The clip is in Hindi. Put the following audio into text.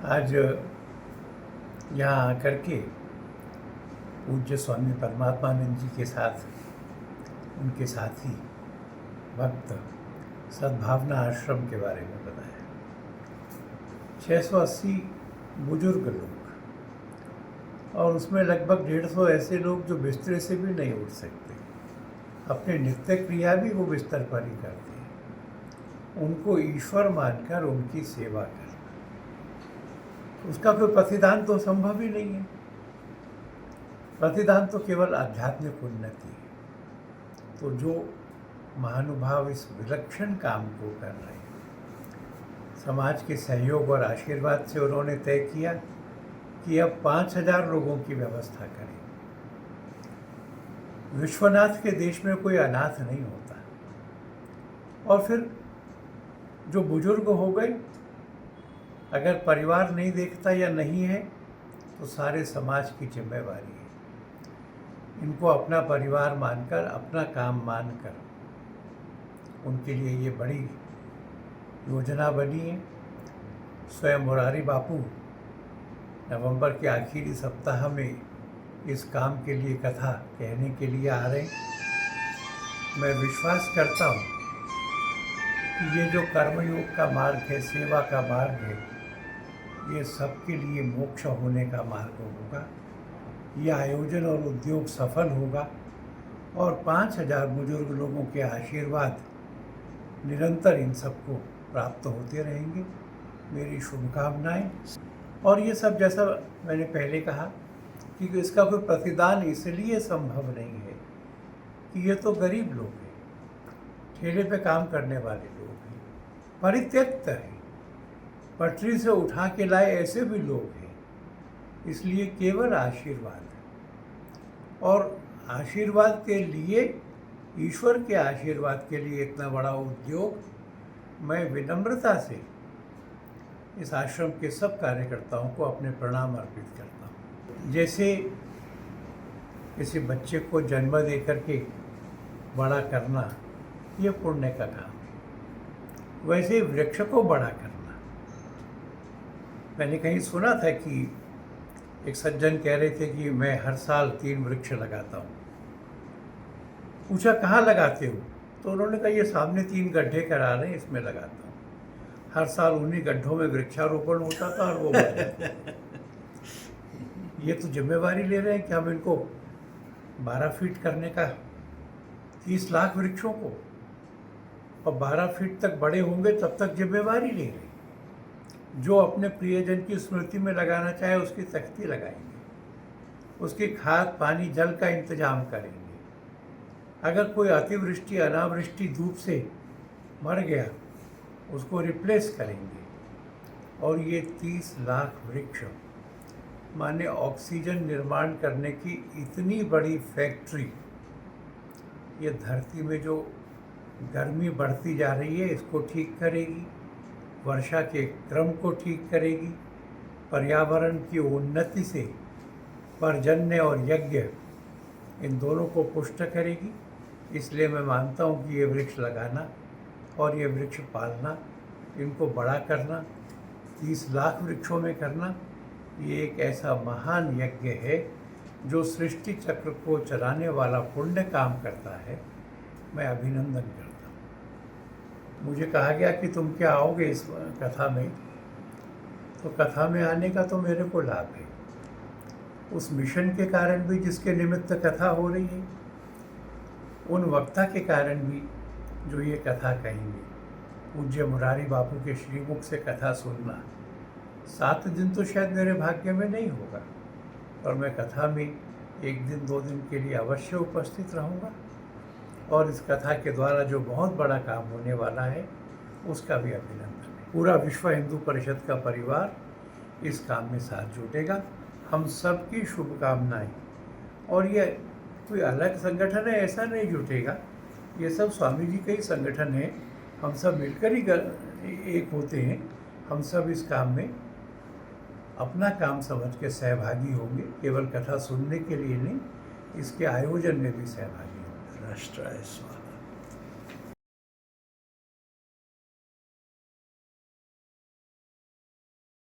आज यहाँ आकर के पूज्य स्वामी परमात्मानंद जी के साथ उनके साथी भक्त सद्भावना आश्रम के बारे में बताया। 680 बुजुर्ग लोग और उसमें लगभग 150 ऐसे लोग जो बिस्तर से भी नहीं उठ सकते, अपने नित्य क्रिया भी वो बिस्तर पर ही करते हैं। उनको ईश्वर मानकर उनकी सेवा करना, उसका कोई प्रतिदान तो संभव ही नहीं है। प्रतिदान तो केवल आध्यात्मिक उन्नति है। तो जो महानुभाव इस विलक्षण काम को कर रहे हैं, समाज के सहयोग और आशीर्वाद से उन्होंने तय किया कि अब 5000 लोगों की व्यवस्था करें। विश्वनाथ के देश में कोई अनाथ नहीं होता। और फिर जो बुजुर्ग हो गए, अगर परिवार नहीं देखता या नहीं है तो सारे समाज की जिम्मेवारी है। इनको अपना परिवार मानकर, अपना काम मानकर उनके लिए ये बड़ी योजना बनी है। स्वयं मुरारी बापू नवंबर के आखिरी सप्ताह में इस काम के लिए कथा कहने के लिए आ रहे हैं। मैं विश्वास करता हूँ कि ये जो कर्मयोग का मार्ग है, सेवा का मार्ग है, ये सबके लिए मोक्ष होने का मार्ग होगा। ये आयोजन और उद्योग सफल होगा और 5000 बुजुर्ग लोगों के आशीर्वाद निरंतर इन सबको प्राप्त होते रहेंगे। मेरी शुभकामनाएं। और ये सब, जैसा मैंने पहले कहा, कि इसका कोई प्रतिदान इसलिए संभव नहीं है कि ये तो गरीब लोग हैं, ठेले पे काम करने वाले लोग हैं, परित्यक्त हैं, पटरी से उठा के लाए ऐसे भी लोग हैं। इसलिए केवल आशीर्वाद है। और आशीर्वाद के लिए, ईश्वर के आशीर्वाद के लिए इतना बड़ा उद्योग, मैं विनम्रता से इस आश्रम के सब कार्यकर्ताओं को अपने प्रणाम अर्पित करता हूँ। जैसे किसी बच्चे को जन्म दे करके बड़ा करना ये पुण्य का काम है, वैसे वृक्ष को बड़ा करना। मैंने कहीं सुना था कि एक सज्जन कह रहे थे कि मैं हर साल 3 वृक्ष लगाता हूँ। पूछा कहाँ लगाते हो? तो उन्होंने कहा ये सामने 3 गड्ढे करा रहे हैं, इसमें लगाता हूँ। हर साल उन्हीं गड्ढों में वृक्षारोपण होता था और वो बढ़ जाता। ये तो जिम्मेवारी ले रहे हैं कि हम इनको 12 फीट करने का, 30 लाख वृक्षों को, और 12 फीट तक बड़े होंगे तब तक जिम्मेवारी ले रहे हैं। जो अपने प्रियजन की स्मृति में लगाना चाहे उसकी तख्ती लगाएंगे, उसकी खाद पानी जल का इंतजाम करेंगे। अगर कोई अतिवृष्टि अनावृष्टि धूप से मर गया, उसको रिप्लेस करेंगे। और ये 30 लाख वृक्ष माने ऑक्सीजन निर्माण करने की इतनी बड़ी फैक्ट्री, ये धरती में जो गर्मी बढ़ती जा रही है इसको ठीक करेगी, वर्षा के क्रम को ठीक करेगी, पर्यावरण की उन्नति से पर्जन्य और यज्ञ इन दोनों को पुष्ट करेगी। इसलिए मैं मानता हूँ कि ये वृक्ष लगाना और ये वृक्ष पालना, इनको बड़ा करना, 30 लाख वृक्षों में करना, ये एक ऐसा महान यज्ञ है जो सृष्टि चक्र को चलाने वाला पुण्य काम करता है। मैं अभिनंदन करता हूँ। मुझे कहा गया कि तुम क्या आओगे इस कथा में, तो कथा में आने का तो मेरे को लाभ है। उस मिशन के कारण भी जिसके निमित्त कथा हो रही है, उन वक्ता के कारण भी जो ये कथा कहेंगे। पूज्य मुरारी बापू के श्रीमुख से कथा सुनना 7 दिन तो शायद मेरे भाग्य में नहीं होगा, और मैं कथा में 1 दिन 2 दिन के लिए अवश्य उपस्थित रहूँगा। और इस कथा के द्वारा जो बहुत बड़ा काम होने वाला है उसका भी अभिनंदन है। पूरा विश्व हिंदू परिषद का परिवार इस काम में साथ जुटेगा। हम सबकी शुभकामनाएं। और ये कोई अलग संगठन है ऐसा नहीं जुटेगा, ये सब स्वामी जी के ही संगठन है। हम सब मिलकर ही एक होते हैं। हम सब इस काम में अपना काम समझ के सहभागी होंगे। केवल कथा सुनने के लिए नहीं, इसके आयोजन में भी सहभागी होंगे। राष्ट्राय स्वामी।